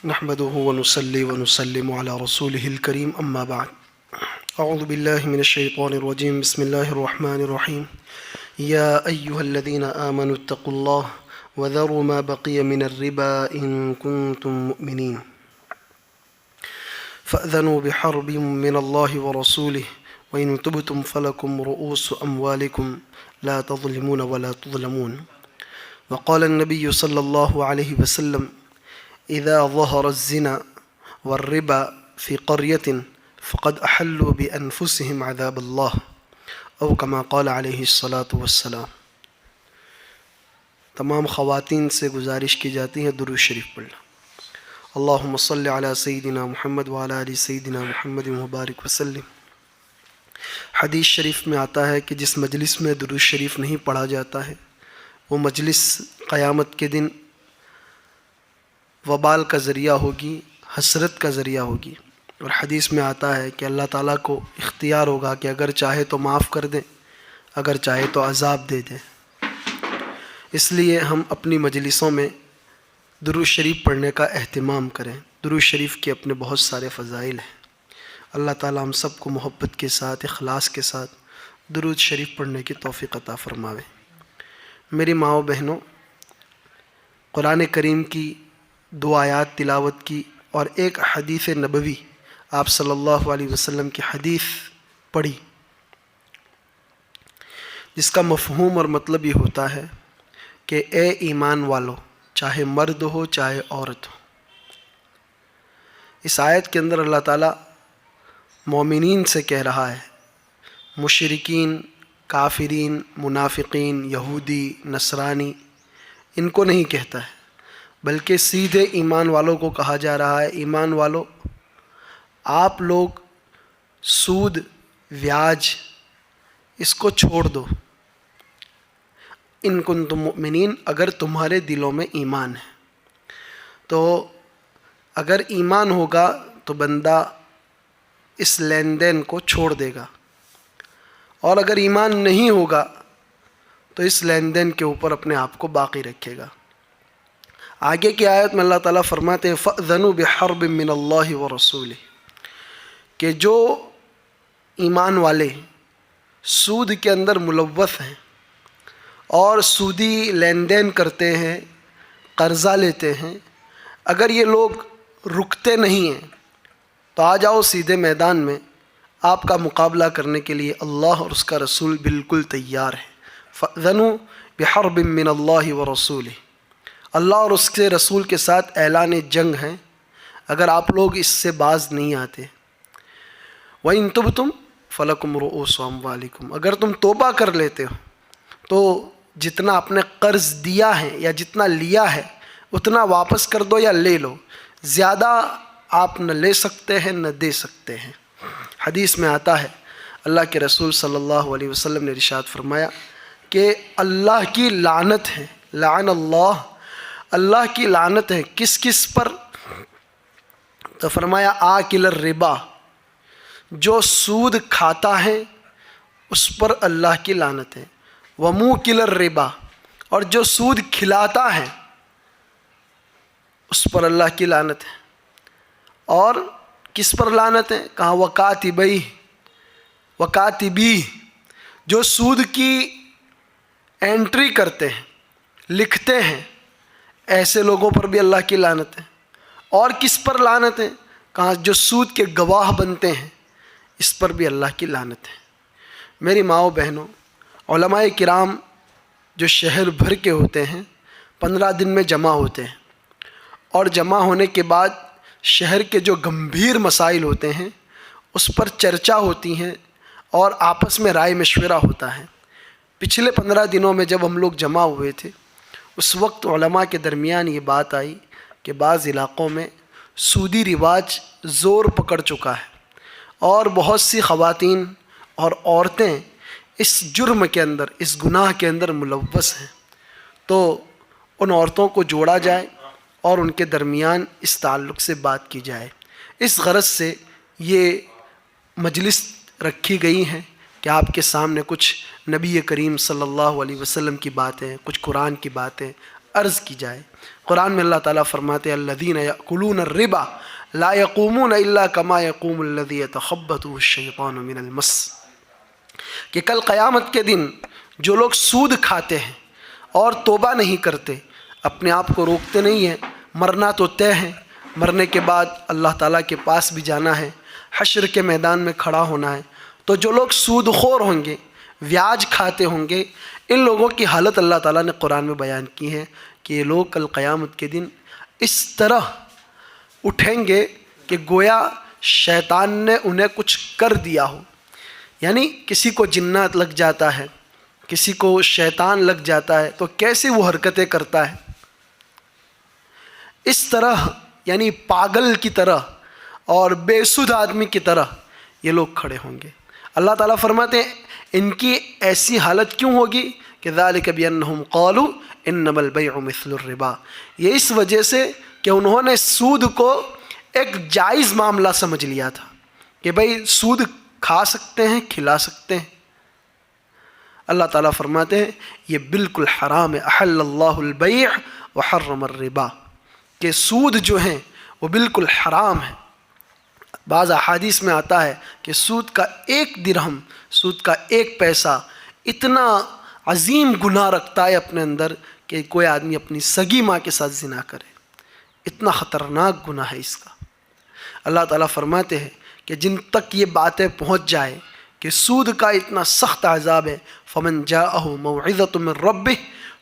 نحمده ونصلي ونسلم على رسوله الكريم أما بعد أعوذ بالله من الشيطان الرجيم بسم الله الرحمن الرحيم يا أيها الذين آمنوا اتقوا الله وذروا ما بقي من الربا إن كنتم مؤمنين فأذنوا بحرب من الله ورسوله وإن تبتم فلكم رؤوس أموالكم لا تظلمون ولا تظلمون وقال النبي صلى الله عليه وسلم إذا ظهر الزنا والربا في قرية فقد أحلوا بأنفسهم عذاب الله أو كما قال عليه الصلاة والسلام۔ تمام خواتین سے گزارش کی جاتی ہے درود شریف پڑھنا۔ اللہم صلی علی سیدنا محمد وعلی آل سیدنا محمد مبارک وسلم۔ حدیث شریف میں آتا ہے کہ جس مجلس میں درود شریف نہیں پڑھا جاتا ہے وہ مجلس قیامت کے دن وبال کا ذریعہ ہوگی، حسرت کا ذریعہ ہوگی۔ اور حدیث میں آتا ہے کہ اللہ تعالیٰ کو اختیار ہوگا کہ اگر چاہے تو معاف کر دیں، اگر چاہے تو عذاب دے دیں۔ اس لیے ہم اپنی مجلسوں میں درود شریف پڑھنے کا اہتمام کریں۔ درود شریف کے اپنے بہت سارے فضائل ہیں۔ اللہ تعالیٰ ہم سب کو محبت کے ساتھ، اخلاص کے ساتھ درود شریف پڑھنے کی توفیق عطا فرماوے۔ میری ماؤں بہنوں، قرآن کریم کی 2 آیات تلاوت کی اور ایک حدیث نبوی آپ صلی اللہ علیہ وسلم کی حدیث پڑھی، جس کا مفہوم اور مطلب یہ ہوتا ہے کہ اے ایمان والو، چاہے مرد ہو چاہے عورت ہو۔ اس آیت کے اندر اللہ تعالیٰ مومنین سے کہہ رہا ہے، مشرکین، کافرین، منافقین، یہودی، نصرانی، ان کو نہیں کہتا ہے، بلکہ سیدھے ایمان والوں کو کہا جا رہا ہے، ایمان والو آپ لوگ سود، بیاج، اس کو چھوڑ دو، ان کنتم مؤمنین، اگر تمہارے دلوں میں ایمان ہے۔ تو اگر ایمان ہوگا تو بندہ اس لین دین کو چھوڑ دے گا، اور اگر ایمان نہیں ہوگا تو اس لین دین کے اوپر اپنے آپ کو باقی رکھے گا۔ آگے کی آیت میں اللہ تعالیٰ فرماتے ہیں فَأْذَنُوا بِحَرْبٍ مِّنَ اللَّهِ وَرَسُولِهِ، کہ جو ایمان والے سود کے اندر ملوث ہیں اور سودی لین دین کرتے ہیں، قرضہ لیتے ہیں، اگر یہ لوگ رکتے نہیں ہیں تو آ جاؤ سیدھے میدان میں، آپ کا مقابلہ کرنے کے لیے اللہ اور اس کا رسول بالکل تیار ہے۔ فَأْذَنُوا بِحَرْبٍ مِّنَ اللَّهِ وَرَسُولِهِ، اللہ اور اس کے رسول کے ساتھ اعلان جنگ ہے اگر آپ لوگ اس سے باز نہیں آتے۔ وَإِن تُبْتُمْ فَلَكُمْ رُؤُوسُ أَمْوَالِكُمْ، اگر تم توبہ کر لیتے ہو تو جتنا آپ نے قرض دیا ہے یا جتنا لیا ہے اتنا واپس کر دو یا لے لو، زیادہ آپ نہ لے سکتے ہیں نہ دے سکتے ہیں۔ حدیث میں آتا ہے اللہ کے رسول صلی اللہ علیہ وسلم نے ارشاد فرمایا کہ اللہ کی لعنت ہے، لعن اللہ، اللہ کی لعنت ہے کس کس پر؟ تو فرمایا آکل الربا، جو سود کھاتا ہے اس پر اللہ کی لعنت ہے، وموکل الربا، اور جو سود کھلاتا ہے اس پر اللہ کی لعنت ہے۔ اور کس پر لعنت ہے؟ کہا وکاتبی، جو سود کی انٹری کرتے ہیں، لکھتے ہیں، ایسے لوگوں پر بھی اللہ کی لعنت ہے۔ اور کس پر لعنت ہے؟ کہا جو سود کے گواہ بنتے ہیں، اس پر بھی اللہ کی لعنت ہے۔ میری ماؤں بہنوں، علماء کرام جو شہر بھر کے ہوتے ہیں 15 دن میں جمع ہوتے ہیں، اور جمع ہونے کے بعد شہر کے جو گمبھیر مسائل ہوتے ہیں اس پر چرچا ہوتی ہیں اور آپس میں رائے مشورہ ہوتا ہے۔ پچھلے 15 دنوں میں جب ہم لوگ جمع ہوئے تھے اس وقت علماء کے درمیان یہ بات آئی کہ بعض علاقوں میں سودی رواج زور پکڑ چکا ہے اور بہت سی خواتین اور عورتیں اس جرم کے اندر، اس گناہ کے اندر ملوث ہیں، تو ان عورتوں کو جوڑا جائے اور ان کے درمیان اس تعلق سے بات کی جائے۔ اس غرض سے یہ مجلس رکھی گئی ہیں کہ آپ کے سامنے کچھ نبی کریم صلی اللہ علیہ وسلم کی باتیں، کچھ قرآن کی باتیں عرض کی جائے۔ قرآن میں اللہ تعالیٰ فرماتے ہیں الذین یأکلون الربا لا یقومون الا کما یقوم الذی یتخبطہ الشیطان من المس، کہ کل قیامت کے دن جو لوگ سود کھاتے ہیں اور توبہ نہیں کرتے، اپنے آپ کو روکتے نہیں ہیں، مرنا تو طے ہے، مرنے کے بعد اللہ تعالیٰ کے پاس بھی جانا ہے، حشر کے میدان میں کھڑا ہونا ہے، تو جو لوگ سود خور ہوں گے، بیاج کھاتے ہوں گے، ان لوگوں کی حالت اللہ تعالیٰ نے قرآن میں بیان کی ہے کہ یہ لوگ کل قیامت کے دن اس طرح اٹھیں گے کہ گویا شیطان نے انہیں کچھ کر دیا ہو۔ یعنی کسی کو جنات لگ جاتا ہے، کسی کو شیطان لگ جاتا ہے تو کیسی وہ حرکتیں کرتا ہے، اس طرح یعنی پاگل کی طرح اور بے سود آدمی کی طرح یہ لوگ کھڑے ہوں گے۔ اللہ تعالیٰ فرماتے ہیں ان کی ایسی حالت کیوں ہوگی کہ ذالک بانہم قالوا انما البیع مثل الربا، یہ اس وجہ سے کہ انہوں نے سود کو ایک جائز معاملہ سمجھ لیا تھا کہ بھئی سود کھا سکتے ہیں، کھلا سکتے ہیں۔ اللہ تعالیٰ فرماتے ہیں یہ بالکل حرام ہے، احل اللہ البیع وحرم الربا، کہ سود جو ہیں وہ بالکل حرام ہے۔ بعض احادیث میں آتا ہے کہ سود کا 1 درہم، سود کا 1 پیسہ اتنا عظیم گناہ رکھتا ہے اپنے اندر کہ کوئی آدمی اپنی سگی ماں کے ساتھ زنا کرے، اتنا خطرناک گناہ ہے اس کا۔ اللہ تعالیٰ فرماتے ہیں کہ جن تک یہ باتیں پہنچ جائے کہ سود کا اتنا سخت عذاب ہے، فمن جاءہ موعظۃ من ربہ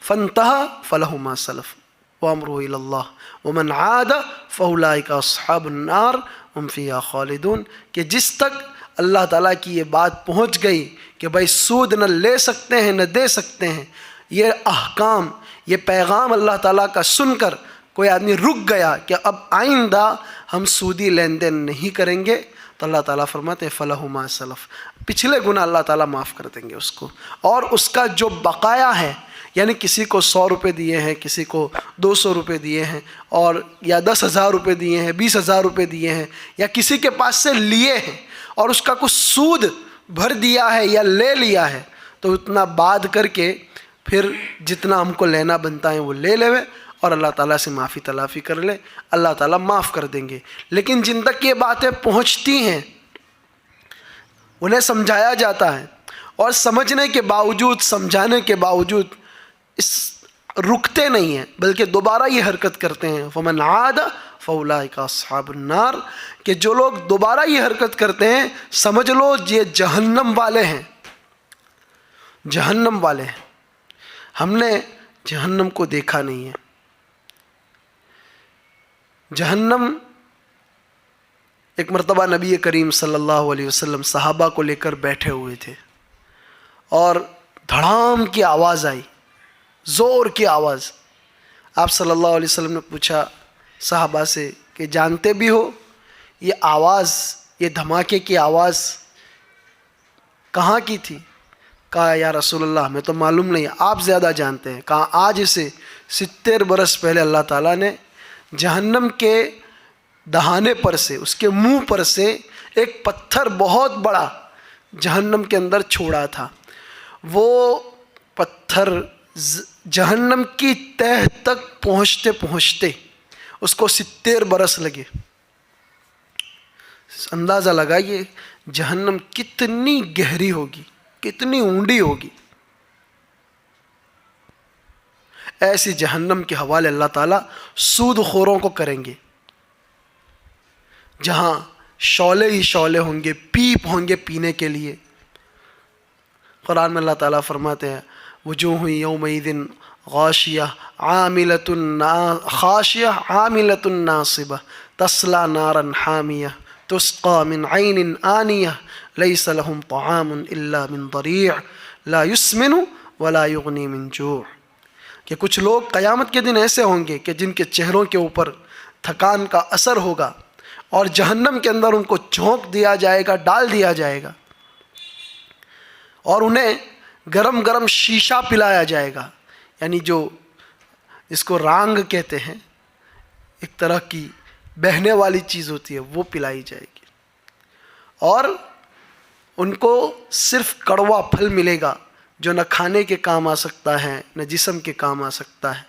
فانتہی فلہ ما سلف وامرہ الی اللہ ومن عاد فاولئک اصحاب النار ہم فیہا خالدون، کہ جس تک اللہ تعالیٰ کی یہ بات پہنچ گئی کہ بھائی سود نہ لے سکتے ہیں نہ دے سکتے ہیں، یہ احکام، یہ پیغام اللہ تعالیٰ کا سن کر کوئی آدمی رک گیا کہ اب آئندہ ہم سودی لین دین نہیں کریں گے، تو اللہ تعالیٰ فرماتے ہیں فلہ ما سلف، پچھلے گناہ اللہ تعالیٰ معاف کر دیں گے اس کو، اور اس کا جو بقایا ہے، یعنی کسی کو 100 روپے دیے ہیں، کسی کو 200 روپے دیے ہیں، اور یا 10,000 روپے دیے ہیں، 20,000 روپے دیے ہیں، یا کسی کے پاس سے لیے ہیں اور اس کا کچھ سود بھر دیا ہے یا لے لیا ہے، تو اتنا بعد کر کے پھر جتنا ہم کو لینا بنتا ہے وہ لے لے اور اللہ تعالیٰ سے معافی تلافی کر لے، اللہ تعالیٰ معاف کر دیں گے۔ لیکن جن تک یہ باتیں پہنچتی ہیں انہیں سمجھایا جاتا ہے، اور سمجھنے کے باوجود، سمجھانے کے باوجود اس رکتے نہیں ہیں، بلکہ دوبارہ یہ حرکت کرتے ہیں۔ فمن عاد فاولئک اصحاب النار، کہ جو لوگ دوبارہ یہ حرکت کرتے ہیں سمجھ لو یہ جہنم والے ہیں، جہنم والے ہیں۔ ہم نے جہنم کو دیکھا نہیں ہے۔ جہنم، ایک مرتبہ نبی کریم صلی اللہ علیہ وسلم صحابہ کو لے کر بیٹھے ہوئے تھے اور دھڑام کی آواز آئی، زور کی آواز۔ آپ صلی اللہ علیہ وسلم نے پوچھا صحابہ سے کہ جانتے بھی ہو یہ آواز، یہ دھماکے کی آواز کہاں کی تھی؟ کہا یا رسول اللہ ہمیں تو معلوم نہیں، آپ زیادہ جانتے ہیں۔ کہا آج سے 70 برس پہلے اللہ تعالیٰ نے جہنم کے دہانے پر سے، اس کے منہ پر سے ایک پتھر بہت بڑا جہنم کے اندر چھوڑا تھا۔ وہ پتھر جہنم کی تہہ تک پہنچتے پہنچتے اس کو 70 برس لگے۔ اندازہ لگائیے جہنم کتنی گہری ہوگی، کتنی اونڈی ہوگی۔ ایسی جہنم کے حوالے اللہ تعالیٰ سود خوروں کو کریں گے، جہاں شعلے ہی شعلے ہوں گے، پیپ ہوں گے پینے کے لیے۔ قرآن میں اللہ تعالیٰ فرماتے ہیں وجوہ یومئذ غاشیہ عاملۃ خاشیہ عاملۃ ناصبہ تصلی نارا حامیہ تسقی من عین آنیہ لیس لہم طعام الا من ضریع لا یسمن ولا یغنی من جوع، کہ کچھ لوگ قیامت کے دن ایسے ہوں گے کہ جن کے چہروں کے اوپر تھکان کا اثر ہوگا اور جہنم کے اندر ان کو جھونک دیا جائے گا، ڈال دیا جائے گا، اور انہیں گرم گرم شیشہ پلایا جائے گا، یعنی جو اس کو رانگ کہتے ہیں، ایک طرح کی بہنے والی چیز ہوتی ہے، وہ پلائی جائے گی، اور ان کو صرف کڑوا پھل ملے گا جو نہ کھانے کے کام آ سکتا ہے نہ جسم کے کام آ سکتا ہے۔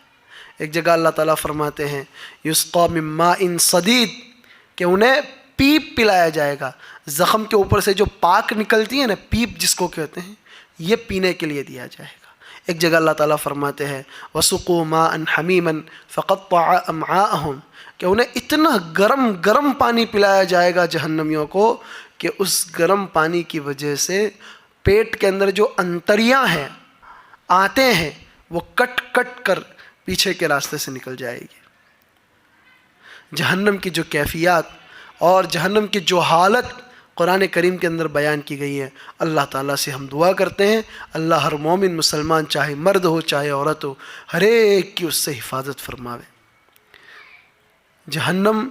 ایک جگہ اللہ تعالیٰ فرماتے ہیں یسقا من ماء صدید کہ انہیں پیپ پلایا جائے گا. زخم کے اوپر سے جو پاک نکلتی ہے نا، پیپ جس کو کہتے ہیں، یہ پینے کے لیے دیا جائے گا. ایک جگہ اللہ تعالیٰ فرماتے ہیں وَسُقُوا مَاءً حَمِيمًا فَقَطَّعَ أَمْعَاءَهُمْ کہ انہیں اتنا گرم گرم پانی پلایا جائے گا جہنمیوں کو کہ اس گرم پانی کی وجہ سے پیٹ کے اندر جو انتریاں ہیں آتے ہیں وہ کٹ کٹ کر پیچھے کے راستے سے نکل جائے گی. جہنم کی جو کیفیات اور جہنم کی جو حالت قرآن کریم کے اندر بیان کی گئی ہے، اللہ تعالیٰ سے ہم دعا کرتے ہیں اللہ ہر مومن مسلمان چاہے مرد ہو چاہے عورت ہو ہر ایک کی اس سے حفاظت فرماوے. جہنم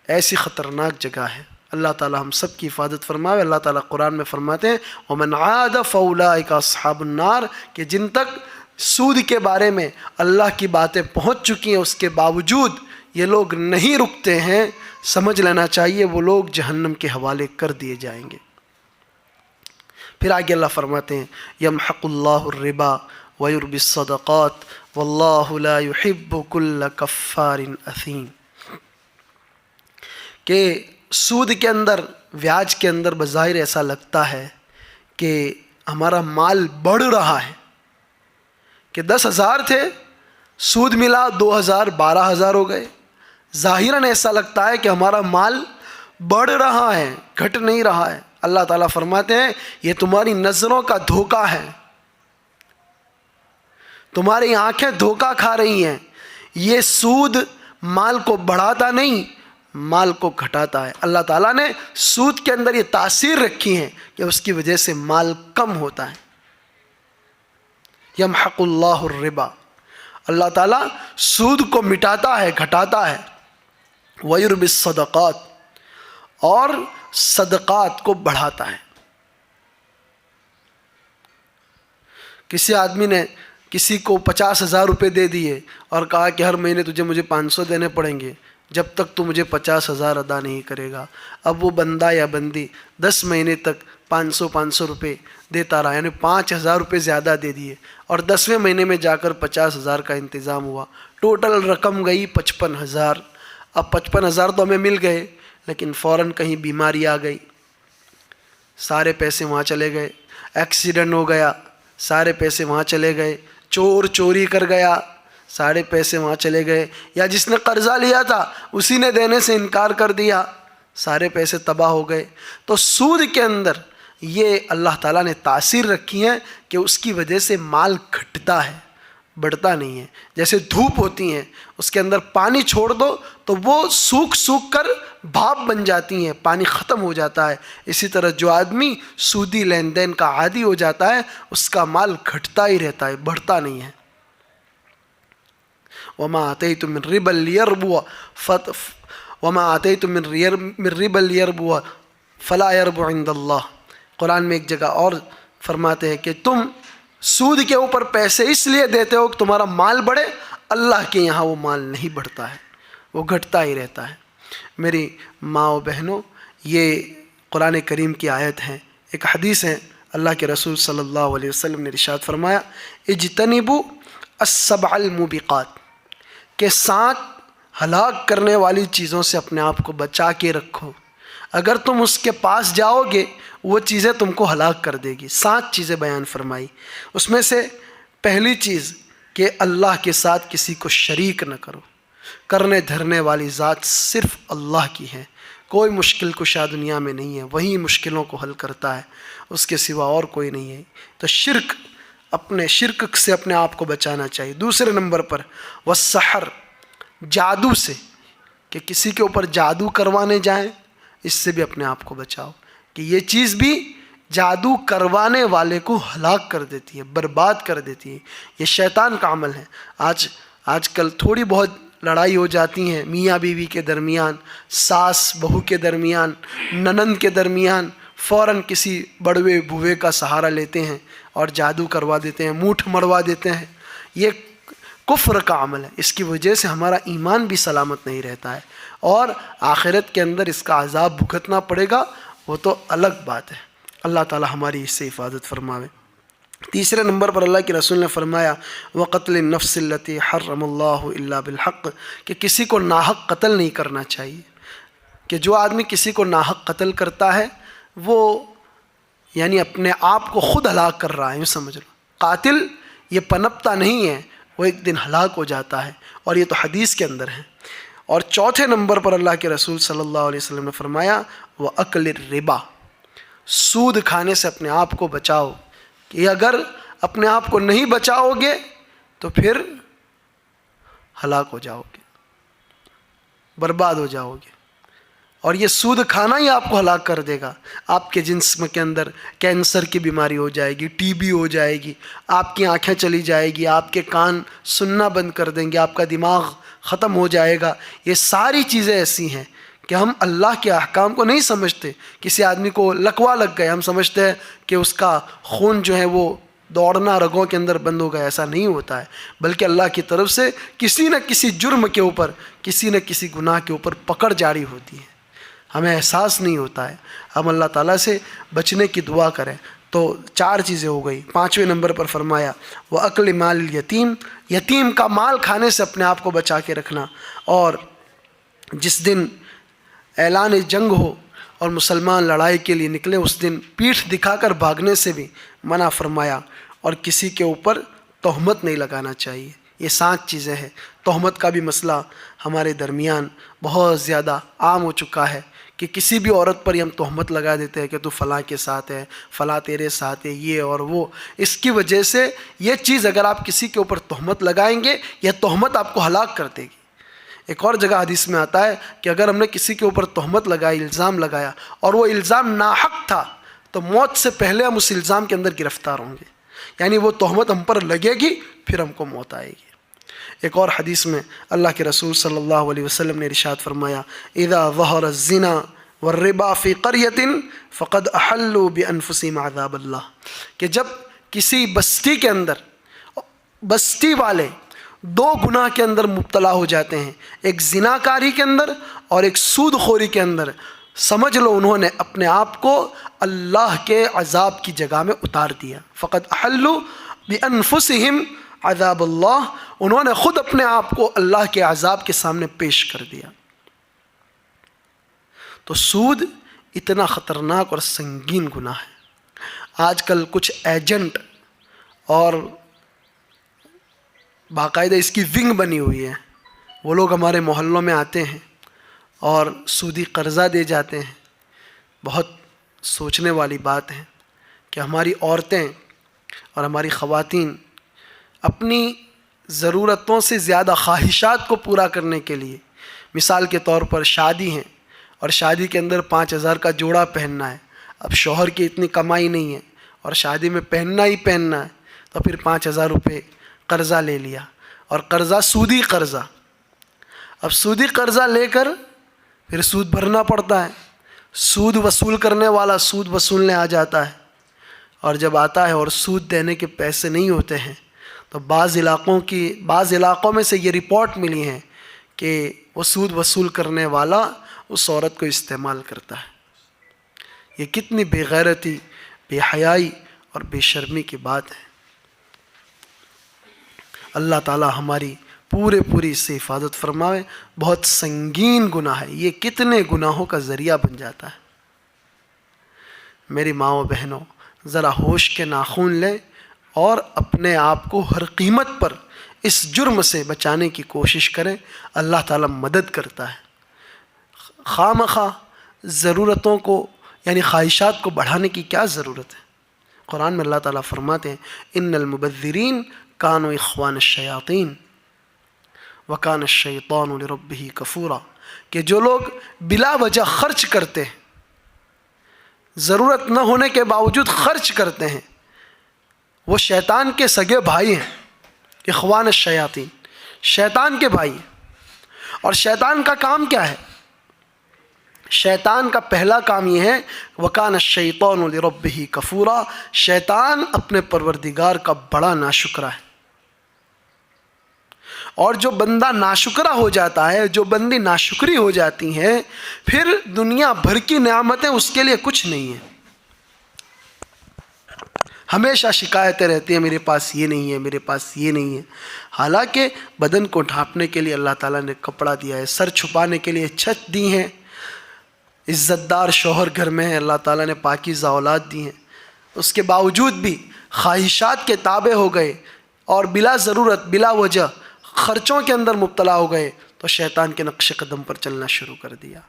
ایسی خطرناک جگہ ہے، اللہ تعالیٰ ہم سب کی حفاظت فرماوے. اللہ تعالیٰ قرآن میں فرماتے ہیں وَمَنْ عَادَ فَأُولَٰئِكَ أَصْحَابُ النَّارِ کہ جن تک سود کے بارے میں اللہ کی باتیں پہنچ چکی ہیں اس کے باوجود یہ لوگ نہیں رکتے ہیں، سمجھ لینا چاہیے وہ لوگ جہنم کے حوالے کر دیے جائیں گے. پھر آگے اللہ فرماتے ہیں یمحق اللہ الربا ویربی الصدقات واللہ لا يحب کل کفار اثیم کہ سود کے اندر، بیاج کے اندر بظاہر ایسا لگتا ہے کہ ہمارا مال بڑھ رہا ہے، کہ 10,000 تھے، سود ملا 2,000 12,000 ہو گئے. ظاہراً ایسا لگتا ہے کہ ہمارا مال بڑھ رہا ہے، گھٹ نہیں رہا ہے. اللہ تعالیٰ فرماتے ہیں یہ تمہاری نظروں کا دھوکہ ہے، تمہاری آنکھیں دھوکہ کھا رہی ہیں. یہ سود مال کو بڑھاتا نہیں، مال کو گھٹاتا ہے. اللہ تعالیٰ نے سود کے اندر یہ تاثیر رکھی ہے کہ اس کی وجہ سے مال کم ہوتا ہے. یمحق اللہ الربا، اللہ تعالیٰ سود کو مٹاتا ہے، گھٹاتا ہے. ویربی الصدقات اور صدقات کو بڑھاتا ہے. کسی آدمی نے کسی کو 50,000 روپے دے دیے اور کہا کہ ہر مہینے مجھے 500 دینے پڑیں گے جب تک تو مجھے 50,000 ادا نہیں کرے گا. اب وہ بندہ یا بندی 10 مہینے تک 500 روپے دیتا رہا، یعنی 5,000 روپے زیادہ دے دیے اور 10ویں مہینے میں جا کر 50,000 کا انتظام ہوا. ٹوٹل رقم گئی 55,000. اب 55,000 تو ہمیں مل گئے، لیکن فوراً کہیں بیماری آ گئی، سارے پیسے وہاں چلے گئے. ایکسیڈنٹ ہو گیا، سارے پیسے وہاں چلے گئے. چور چوری کر گیا، سارے پیسے وہاں چلے گئے. یا جس نے قرضہ لیا تھا اسی نے دینے سے انکار کر دیا، سارے پیسے تباہ ہو گئے. تو سود کے اندر یہ اللہ تعالیٰ نے تاثیر رکھی ہے کہ اس کی وجہ سے مال گھٹتا ہے، بڑھتا نہیں ہے. جیسے دھوپ ہوتی ہیں، اس کے اندر پانی چھوڑ دو تو وہ سوکھ سوکھ کر بھاپ بن جاتی ہیں، پانی ختم ہو جاتا ہے. اسی طرح جو آدمی سودی لین دین کا عادی ہو جاتا ہے اس کا مال گھٹتا ہی رہتا ہے، بڑھتا نہیں ہے. وَمَا آتَيْتُم مِّن رِّبًا لِّيَرْبُوَ فَلَا يَرْبُ عِندَ اللَّهِ قرآن میں ایک جگہ اور فرماتے ہیں کہ تم سود کے اوپر پیسے اس لیے دیتے ہو کہ تمہارا مال بڑھے، اللہ کے یہاں وہ مال نہیں بڑھتا ہے، وہ گھٹتا ہی رہتا ہے. میری ماں و بہنوں، یہ قرآن کریم کی آیت ہیں. ایک حدیث ہے، اللہ کے رسول صلی اللہ علیہ وسلم نے ارشاد فرمایا اجتنبوا السبع الموبقات کہ 7 ہلاک کرنے والی چیزوں سے اپنے آپ کو بچا کے رکھو. اگر تم اس کے پاس جاؤ گے وہ چیزیں تم کو ہلاک کر دے گی. 7 چیزیں بیان فرمائی. اس میں سے پہلی چیز کہ اللہ کے ساتھ کسی کو شریک نہ کرو. کرنے دھرنے والی ذات صرف اللہ کی ہے، کوئی مشکل کشا دنیا میں نہیں ہے، وہی مشکلوں کو حل کرتا ہے، اس کے سوا اور کوئی نہیں ہے. تو شرک سے اپنے آپ کو بچانا چاہیے. دوسرے نمبر پر والسحر، جادو سے، کہ کسی کے اوپر جادو کروانے جائیں، اس سے بھی اپنے آپ کو بچاؤ کہ یہ چیز بھی جادو کروانے والے کو ہلاک کر دیتی ہے، برباد کر دیتی ہے. یہ شیطان کا عمل ہے. آج کل تھوڑی بہت لڑائی ہو جاتی ہیں میاں بیوی کے درمیان، ساس بہو کے درمیان، ننند کے درمیان، فوراً کسی بڑوے بوے کا سہارا لیتے ہیں اور جادو کروا دیتے ہیں، منہ مڑوا دیتے ہیں. یہ کفر کا عمل ہے. اس کی وجہ سے ہمارا ایمان بھی سلامت نہیں رہتا ہے اور آخرت کے اندر اس کا عذاب بھگتنا پڑے گا، وہ تو الگ بات ہے. اللہ تعالی ہماری اس سے حفاظت فرماوے. تیسرے نمبر پر اللہ کے رسول نے فرمایا وقتل النفس التي حرم اللہ الا بالحق، کہ کسی کو ناحق قتل نہیں کرنا چاہیے، کہ جو آدمی کسی کو ناحق قتل کرتا ہے وہ یعنی اپنے آپ کو خود ہلاک کر رہا ہے، یوں سمجھ لو۔ قاتل یہ پنپتا نہیں ہے، وہ ایک دن ہلاک ہو جاتا ہے، اور یہ تو حدیث کے اندر ہے۔ اور چوتھے نمبر پر اللہ کے رسول صلی اللہ علیہ وسلم نے فرمایا وَأَكْلِ الرِّبَا، سود کھانے سے اپنے آپ کو بچاؤ، کہ اگر اپنے آپ کو نہیں بچاؤ گے تو پھر ہلاک ہو جاؤ گے، برباد ہو جاؤ گے، اور یہ سود کھانا ہی آپ کو ہلاک کر دے گا۔ آپ کے جسم کے اندر کینسر کی بیماری ہو جائے گی، ٹی بی ہو جائے گی، آپ کی آنکھیں چلی جائے گی، آپ کے کان سننا بند کر دیں گے، آپ کا دماغ ختم ہو جائے گا۔ یہ ساری چیزیں ایسی ہیں کہ ہم اللہ کے احکام کو نہیں سمجھتے۔ کسی آدمی کو لکوا لگ گئے، ہم سمجھتے ہیں کہ اس کا خون جو ہے وہ دوڑنا رگوں کے اندر بند ہو گیا، ایسا نہیں ہوتا ہے، بلکہ اللہ کی طرف سے کسی نہ کسی جرم کے اوپر، کسی نہ کسی گناہ کے اوپر پکڑ جاری ہوتی ہے، ہمیں احساس نہیں ہوتا ہے۔ ہم اللہ تعالیٰ سے بچنے کی دعا کریں۔ تو 4 چیزیں ہو گئی۔ 5ویں نمبر پر فرمایا وَأَكْلِ مَالِ الْيَتِيمِ، یتیم کا مال کھانے سے اپنے آپ کو بچا کے رکھنا، اور جس دن اعلان جنگ ہو اور مسلمان لڑائی کے لیے نکلے اس دن پیٹھ دکھا کر بھاگنے سے بھی منع فرمایا، اور کسی کے اوپر تہمت نہیں لگانا چاہیے۔ یہ 7 چیزیں ہیں۔ تہمت کا بھی مسئلہ ہمارے درمیان بہت زیادہ عام ہو چکا ہے کہ کسی بھی عورت پر ہی ہم تہمت لگا دیتے ہیں کہ تو فلاں کے ساتھ ہے، فلاں تیرے ساتھ ہے، یہ اور وہ۔ اس کی وجہ سے یہ چیز اگر آپ کسی کے اوپر تہمت لگائیں گے، یہ تہمت آپ کو ہلاک کر دے گی۔ ایک اور جگہ حدیث میں آتا ہے کہ اگر ہم نے کسی کے اوپر تہمت لگائی، الزام لگایا، اور وہ الزام ناحق تھا، تو موت سے پہلے ہم اس الزام کے اندر گرفتار ہوں گے، یعنی وہ تہمت ہم پر لگے گی، پھر ہم کو موت آئے گی۔ ایک اور حدیث میں اللہ کے رسول صلی اللہ علیہ وسلم نے ارشاد فرمایا اذا ظہر الزنا والربا فی قریۃ فقد احلوا بانفسہم عذاب اللہ، کہ جب کسی بستی کے اندر بستی والے 2 گناہ کے اندر مبتلا ہو جاتے ہیں، ایک زناکاری کے اندر اور ایک سود خوری کے اندر، سمجھ لو انہوں نے اپنے آپ کو اللہ کے عذاب کی جگہ میں اتار دیا۔ فقد احلوا بانفسہم عذاب اللہ، انہوں نے خود اپنے آپ کو اللہ کے عذاب کے سامنے پیش کر دیا۔ تو سود اتنا خطرناک اور سنگین گناہ ہے۔ آج کل کچھ ایجنٹ اور باقاعدہ اس کی ونگ بنی ہوئی ہے، وہ لوگ ہمارے محلوں میں آتے ہیں اور سودی قرضہ دے جاتے ہیں۔ بہت سوچنے والی بات ہے کہ ہماری عورتیں اور ہماری خواتین اپنی ضرورتوں سے زیادہ خواہشات کو پورا کرنے کے لیے، مثال کے طور پر شادی ہیں اور شادی کے اندر 5000 کا جوڑا پہننا ہے، اب شوہر کی اتنی کمائی نہیں ہے اور شادی میں پہننا ہی پہننا ہے، تو پھر 5000 روپے قرضہ لے لیا، اور قرضہ سودی قرضہ۔ اب سودی قرضہ لے کر پھر سود بھرنا پڑتا ہے، سود وصول کرنے والا سود وصولنے آ جاتا ہے، اور جب آتا ہے اور سود دینے کے پیسے نہیں ہوتے ہیں تو بعض علاقوں میں سے یہ رپورٹ ملی ہے کہ وہ سود وصول کرنے والا اس عورت کو استعمال کرتا ہے۔ یہ کتنی بے غیرتی، بے حیائی اور بے شرمی کی بات ہے۔ اللہ تعالی ہماری پوری اس سے حفاظت فرمائے۔ بہت سنگین گناہ ہے یہ، کتنے گناہوں کا ذریعہ بن جاتا ہے۔ میری ماؤں بہنوں، ذرا ہوش کے ناخن لیں اور اپنے آپ کو ہر قیمت پر اس جرم سے بچانے کی کوشش کریں، اللہ تعالیٰ مدد کرتا ہے۔ خواہ ضرورتوں کو یعنی خواہشات کو بڑھانے کی کیا ضرورت ہے؟ قرآن میں اللہ تعالیٰ فرماتے ہیں ان المبذرین کانوا اخوان الشیاطین وکان الشیطان لربہ کفورا، کہ جو لوگ بلا وجہ خرچ کرتے ہیں، ضرورت نہ ہونے کے باوجود خرچ کرتے ہیں، وہ شیطان کے سگے بھائی ہیں۔ اخوان الشیاطین، شیطان کے بھائی ہیں۔ اور شیطان کا کام کیا ہے؟ شیطان کا پہلا کام یہ ہے وَكَانَ الشَّيْطَانُ لِرَبِّهِ كَفُورًا، شیطان اپنے پروردگار کا بڑا ناشکرا ہے۔ اور جو بندہ ناشکرا ہو جاتا ہے، جو بندی ناشکری ہو جاتی ہیں، پھر دنیا بھر کی نعمتیں اس کے لیے کچھ نہیں ہیں۔ ہمیشہ شکایتیں رہتی ہیں، میرے پاس یہ نہیں ہے، میرے پاس یہ نہیں ہے. حالانکہ بدن کو ڈھانپنے کے لیے اللہ تعالیٰ نے کپڑا دیا ہے، سر چھپانے کے لیے چھت دی ہیں، عزت دار شوہر گھر میں ہے، اللہ تعالیٰ نے پاکیزہ اولاد دی ہیں. اس کے باوجود بھی خواہشات کے تابع ہو گئے اور بلا ضرورت بلا وجہ خرچوں کے اندر مبتلا ہو گئے تو شیطان کے نقش قدم پر چلنا شروع کر دیا.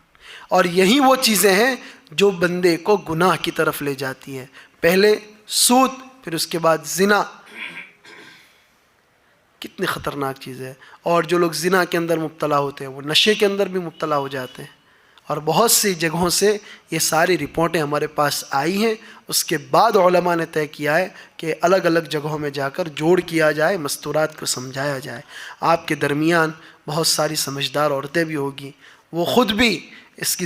اور یہی وہ چیزیں ہیں جو بندے کو گناہ کی طرف لے جاتی ہیں. پہلے سود، پھر اس کے بعد زنا. کتنی خطرناک چیز ہے. اور جو لوگ زنا کے اندر مبتلا ہوتے ہیں وہ نشے کے اندر بھی مبتلا ہو جاتے ہیں. اور بہت سی جگہوں سے یہ ساری رپورٹیں ہمارے پاس آئی ہیں. اس کے بعد علماء نے طے کیا ہے کہ الگ الگ جگہوں میں جا کر جوڑ کیا جائے، مستورات کو سمجھایا جائے. آپ کے درمیان بہت ساری سمجھدار عورتیں بھی ہوگی، وہ خود بھی اس کی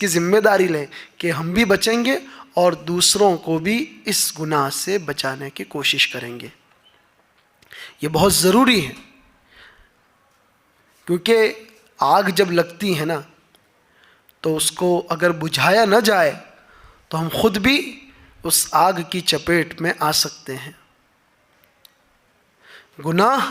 ذمہ داری لیں کہ ہم بھی بچیں گے اور دوسروں کو بھی اس گناہ سے بچانے کی کوشش کریں گے. یہ بہت ضروری ہے، کیونکہ آگ جب لگتی ہے نا تو اس کو اگر بجھایا نہ جائے تو ہم خود بھی اس آگ کی چپیٹ میں آ سکتے ہیں. گناہ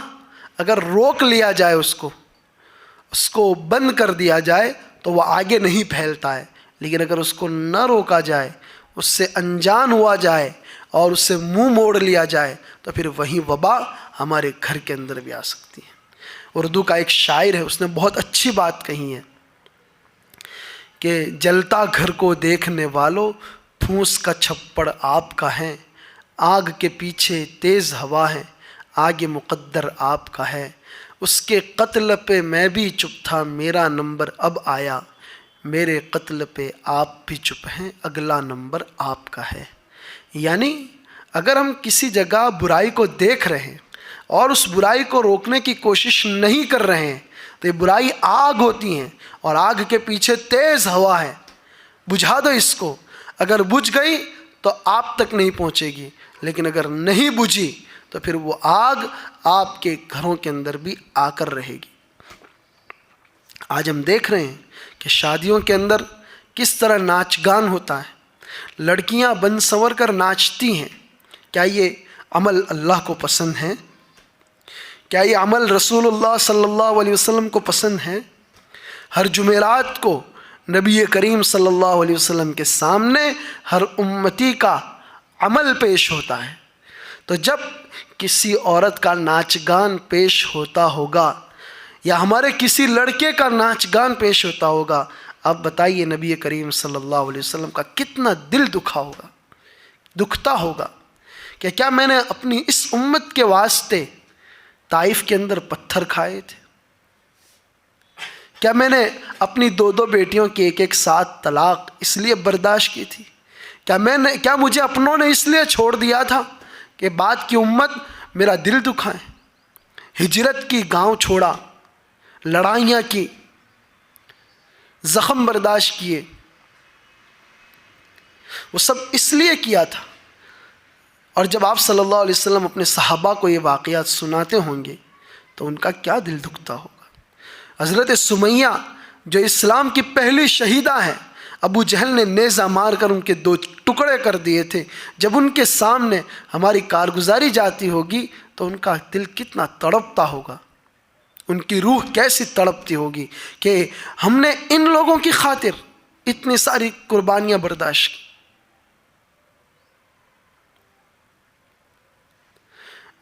اگر روک لیا جائے، اس کو بند کر دیا جائے تو وہ آگے نہیں پھیلتا ہے، لیکن اگر اس کو نہ روکا جائے، اس سے انجان ہوا جائے اور اس سے منہ موڑ لیا جائے تو پھر وہی وبا ہمارے گھر کے اندر بھی آ سکتی ہے. اردو کا ایک شاعر ہے، اس نے بہت اچھی بات کہی ہے کہ جلتا گھر کو دیکھنے والوں، پھوس کا چھپڑ آپ کا ہے، آگ کے پیچھے تیز ہوا ہے، آگے مقدر آپ کا ہے. اس کے قتل پہ میں بھی چپ تھا، میرا نمبر اب آیا، میرے قتل پہ آپ بھی چپ ہیں، اگلا نمبر آپ کا ہے. یعنی اگر ہم کسی جگہ برائی کو دیکھ رہے ہیں اور اس برائی کو روکنے کی کوشش نہیں کر رہے ہیں تو یہ برائی آگ ہوتی ہیں، اور آگ کے پیچھے تیز ہوا ہے. بجھا دو اس کو، اگر بجھ گئی تو آپ تک نہیں پہنچے گی، لیکن اگر نہیں بجھی تو پھر وہ آگ آپ کے گھروں کے اندر بھی آ کر رہے گی. آج ہم دیکھ رہے ہیں کہ شادیوں کے اندر کس طرح ناچ گان ہوتا ہے، لڑکیاں بن سنور کر ناچتی ہیں. کیا یہ عمل اللہ کو پسند ہے؟ کیا یہ عمل رسول اللہ صلی اللہ علیہ وسلم کو پسند ہے؟ ہر جمعرات کو نبی کریم صلی اللہ علیہ وسلم کے سامنے ہر امتی کا عمل پیش ہوتا ہے. تو جب کسی عورت کا ناچ گان پیش ہوتا ہوگا یا ہمارے کسی لڑکے کا ناچ گان پیش ہوتا ہوگا، اب بتائیے نبی کریم صلی اللہ علیہ وسلم کا کتنا دل دکھتا ہوگا کہ کیا میں نے اپنی اس امت کے واسطے طائف کے اندر پتھر کھائے تھے؟ کیا میں نے اپنی 2 بیٹیوں کی ایک ساتھ طلاق اس لیے برداشت کی تھی؟ کیا مجھے اپنوں نے اس لیے چھوڑ دیا تھا کہ بعد کی امت میرا دل دکھائے؟ ہجرت کی، گاؤں چھوڑا، لڑائیاں کی، زخم برداشت کیے، وہ سب اس لیے کیا تھا. اور جب آپ صلی اللہ علیہ وسلم اپنے صحابہ کو یہ واقعات سناتے ہوں گے تو ان کا کیا دل دکھتا ہوگا. حضرت سمیہ جو اسلام کی پہلی شہیدہ ہیں، ابو جہل نے نیزہ مار کر ان کے 2 ٹکڑے کر دیے تھے. جب ان کے سامنے ہماری کارگزاری جاتی ہوگی تو ان کا دل کتنا تڑپتا ہوگا، ان کی روح کیسی تڑپتی ہوگی کہ ہم نے ان لوگوں کی خاطر اتنی ساری قربانیاں برداشت کی.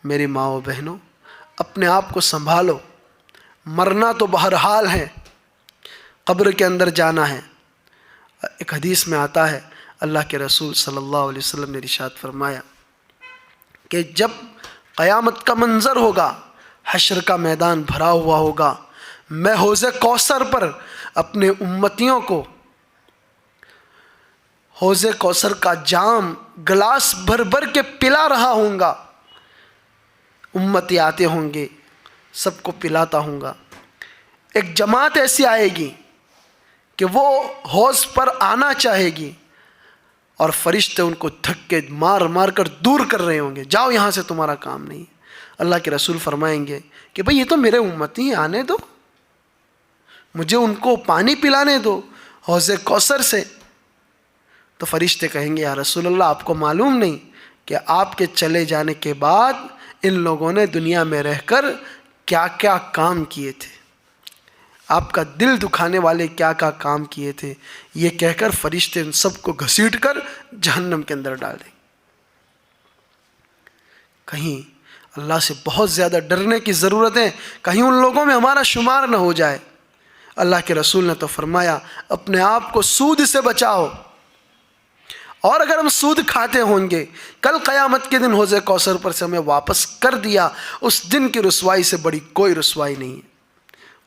میری ماں و بہنوں، اپنے آپ کو سنبھالو. مرنا تو بہرحال ہے، قبر کے اندر جانا ہے. ایک حدیث میں آتا ہے، اللہ کے رسول صلی اللہ علیہ وسلم نے ارشاد فرمایا کہ جب قیامت کا منظر ہوگا، حشر کا میدان بھرا ہوا ہوگا، میں حوض کوثر پر اپنے امتیوں کو حوض کوثر کا جام گلاس بھر بھر کے پلا رہا ہوں گا. امتی آتے ہوں گے، سب کو پلاتا ہوں گا. ایک جماعت ایسی آئے گی کہ وہ حوض پر آنا چاہے گی اور فرشتے ان کو دھکے مار مار کر دور کر رہے ہوں گے، جاؤ یہاں سے، تمہارا کام نہیں. اللہ کے رسول فرمائیں گے کہ بھئی یہ تو میرے امتی ہیں، آنے دو، مجھے ان کو پانی پلانے دو حوض کوثر سے. تو فرشتے کہیں گے یا رسول اللہ آپ کو معلوم نہیں کہ آپ کے چلے جانے کے بعد ان لوگوں نے دنیا میں رہ کر کیا کیا کام کیے تھے، آپ کا دل دکھانے والے کیا کیا کام کیے تھے. یہ کہہ کر فرشتے ان سب کو گھسیٹ کر جہنم کے اندر ڈال دیں. کہیں اللہ سے بہت زیادہ ڈرنے کی ضرورت ہے، کہیں ان لوگوں میں ہمارا شمار نہ ہو جائے. اللہ کے رسول نے تو فرمایا اپنے آپ کو سود سے بچاؤ، اور اگر ہم سود کھاتے ہوں گے کل قیامت کے دن حوض کوثر پر سے ہمیں واپس کر دیا، اس دن کی رسوائی سے بڑی کوئی رسوائی نہیں ہے.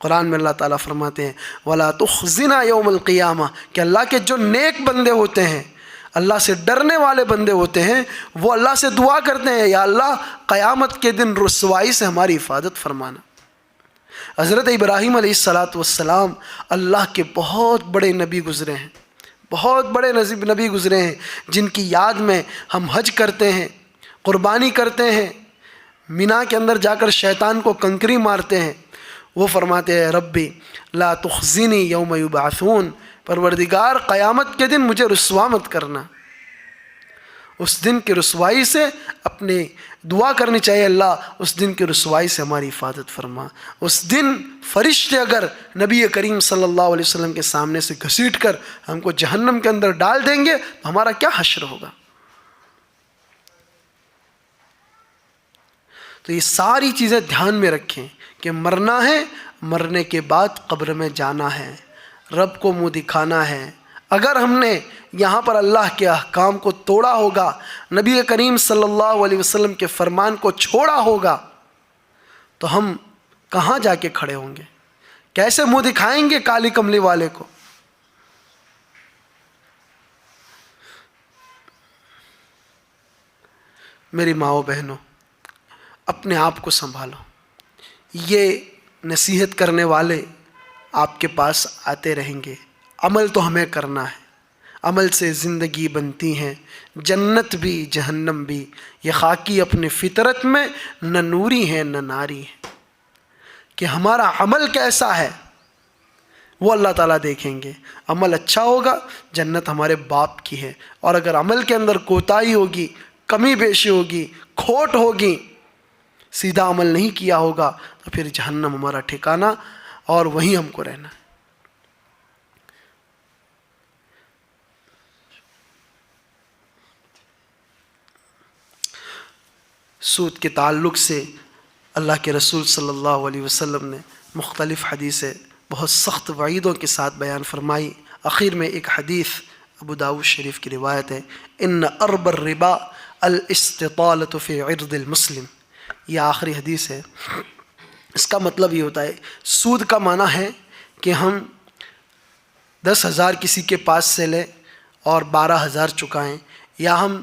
قرآن میں اللہ تعالیٰ فرماتے ہیں وَلَا تُخْزِنَا يَوْمَ الْقِيَامَةِ کہ اللہ کے جو نیک بندے ہوتے ہیں، اللہ سے ڈرنے والے بندے ہوتے ہیں، وہ اللہ سے دعا کرتے ہیں یا اللہ قیامت کے دن رسوائی سے ہماری حفاظت فرمانا. حضرت ابراہیم علیہ السلام اللہ کے بہت بڑے نبی گزرے ہیں، بہت بڑے نبی گزرے ہیں، جن کی یاد میں ہم حج کرتے ہیں، قربانی کرتے ہیں، مینا کے اندر جا کر شیطان کو کنکری مارتے ہیں. وہ فرماتے ہیں ربی لا تخزنی یوم یبعثون، پروردگار قیامت کے دن مجھے رسوا مت کرنا. اس دن کی رسوائی سے اپنے دعا کرنی چاہیے اللہ اس دن کی رسوائی سے ہماری حفاظت فرما. اس دن فرشتے اگر نبی کریم صلی اللہ علیہ وسلم کے سامنے سے گھسیٹ کر ہم کو جہنم کے اندر ڈال دیں گے تو ہمارا کیا حشر ہوگا. تو یہ ساری چیزیں دھیان میں رکھیں کہ مرنا ہے، مرنے کے بعد قبر میں جانا ہے، رب کو منہ دکھانا ہے. اگر ہم نے یہاں پر اللہ کے احکام کو توڑا ہوگا، نبی کریم صلی اللہ علیہ وسلم کے فرمان کو چھوڑا ہوگا، تو ہم کہاں جا کے کھڑے ہوں گے؟ کیسے منہ دکھائیں گے کالی کملی والے کو؟ میری ماؤں بہنوں، اپنے آپ کو سنبھالو. یہ نصیحت کرنے والے آپ کے پاس آتے رہیں گے، عمل تو ہمیں کرنا ہے، عمل سے زندگی بنتی ہے، جنت بھی جہنم بھی. یہ خاکی اپنے فطرت میں نہ نوری ہے نہ ناری ہے. کہ ہمارا عمل کیسا ہے وہ اللہ تعالیٰ دیکھیں گے. عمل اچھا ہوگا جنت ہمارے باپ کی ہے، اور اگر عمل کے اندر کوتاہی ہوگی، کمی بیشی ہوگی، کھوٹ ہوگی، سیدھا عمل نہیں کیا ہوگا، تو پھر جہنم ہمارا ٹھکانہ اور وہیں ہم کو رہنا ہے. سود کے تعلق سے اللہ کے رسول صلی اللہ علیہ وسلم نے مختلف حدیثیں بہت سخت وعیدوں کے ساتھ بیان فرمائی. آخر میں ایک حدیث ابو داؤد شریف کی روایت ہے ان ارب الربا الاستطالۃ فی عرض المسلم. یہ آخری حدیث ہے. اس کا مطلب یہ ہوتا ہے، سود کا معنی ہے کہ ہم 10,000 کسی کے پاس سے لیں اور 12,000 چکائیں، یا ہم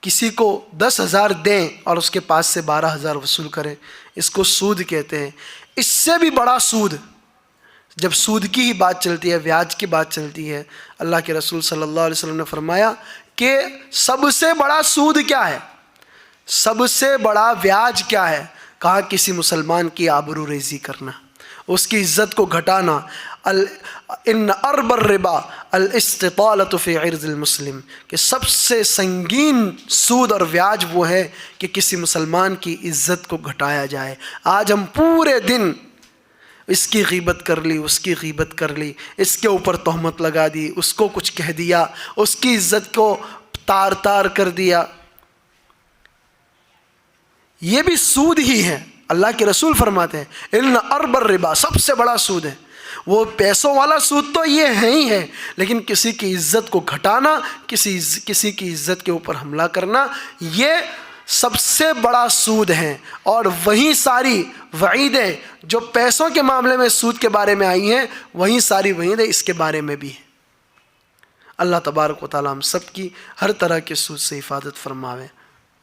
کسی کو 10,000 دیں اور اس کے پاس سے 12,000 وصول کریں. اس کو سود کہتے ہیں. اس سے بھی بڑا سود، جب سود کی ہی بات چلتی ہے، بیاج کی بات چلتی ہے، اللہ کے رسول صلی اللہ علیہ وسلم نے فرمایا کہ سب سے بڑا سود کیا ہے، سب سے بڑا بیاج کیا ہے؟ کہا کسی مسلمان کی آبرو ریزی کرنا، اس کی عزت کو گھٹانا. ان ارب الربا الاستطالۃ فی عرض المسلم، کہ سب سے سنگین سود اور بیاج وہ ہے کہ کسی مسلمان کی عزت کو گھٹایا جائے. آج ہم پورے دن اس کی غیبت کر لی، اس کی غیبت کر لی، اس کے اوپر تہمت لگا دی، اس کو کچھ کہہ دیا، اس کی عزت کو تار تار کر دیا. یہ بھی سود ہی ہے. اللہ کے رسول فرماتے ہیں ان ارب الربا، سب سے بڑا سود ہے. وہ پیسوں والا سود تو یہ ہے ہی ہے، لیکن کسی کی عزت کو گھٹانا، کسی کی عزت کے اوپر حملہ کرنا، یہ سب سے بڑا سود ہے. اور وہی ساری وعیدیں جو پیسوں کے معاملے میں سود کے بارے میں آئی ہیں، وہی ساری وعیدیں اس کے بارے میں بھی ہیں. اللہ تبارک و تعالیٰ ہم سب کی ہر طرح کے سود سے حفاظت فرماوے.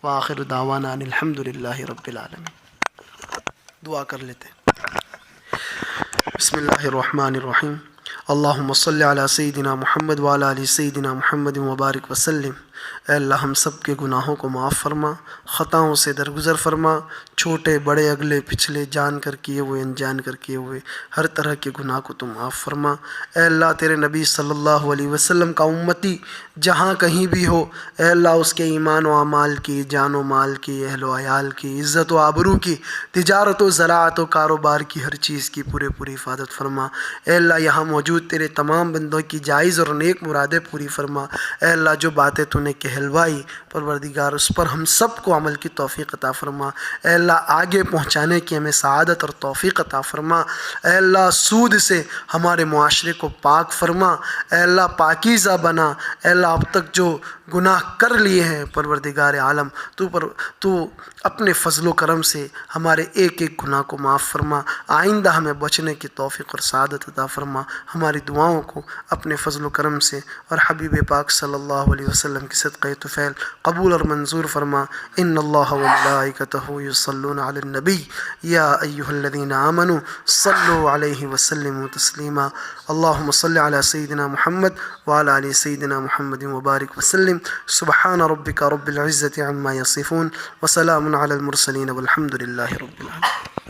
وآخر دعوانا ان الحمد للہ رب العالمین. دعا کر لیتے ہیں. بسم اللہ الرحمن الرحیم. اللہم صلی علی سیدنا محمد وعلی آل سیدنا محمد وبارک وسلم. اے اللہ ہم سب کے گناہوں کو معاف فرما، خطاؤں سے درگزر فرما، چھوٹے بڑے اگلے پچھلے جان کر کیے ہوئے انجان کر کیے ہوئے ہر طرح کے گناہ کو تم معاف فرما۔ اے اللہ تیرے نبی صلی اللہ علیہ وسلم کا امتی جہاں کہیں بھی ہو، اے اللہ اس کے ایمان و اعمال کی، جان و مال کی، اہل و عیال کی، عزت و آبرو کی، تجارت و زراعت و کاروبار کی، ہر چیز کی پوری حفاظت فرما۔ اے اللہ یہاں موجود تیرے تمام بندوں کی جائز اور نیک مرادیں پوری فرما۔ اے اللہ جو باتیں تو نے کہلوائی پروردگار اس پر ہم سب کو عمل کی توفیق عطا فرما۔ اے اللہ آگے پہنچانے کی ہمیں سعادت اور توفیق عطا فرما۔ اے اللہ سود سے ہمارے معاشرے کو پاک فرما۔ اے اللہ پاکیزہ بنا۔ اے اللہ اب تک جو گناہ کر لیے ہیں پروردگار عالم تو اپنے فضل و کرم سے ہمارے ایک ایک گناہ کو معاف فرما۔ آئندہ ہمیں بچنے کی توفیق اور سعادت عطا فرما۔ ہماری دعاؤں کو اپنے فضل و کرم سے اور حبیب پاک صلی اللہ علیہ وسلم کی صدقہ طفیل قبول اور منظور فرما۔ ان اللہ وملائکتہ یصلون علی النبی یا ایھا الذین آمنوا صلوا علیہ وسلموا تسلیما۔ اللہم صل علی سیدنا محمد وعلی آل سیدنا محمد وبارک وسلم۔ سبحان ربک رب العزة عما یصفون وسلام علی المرسلین والحمد للہ رب العالمین۔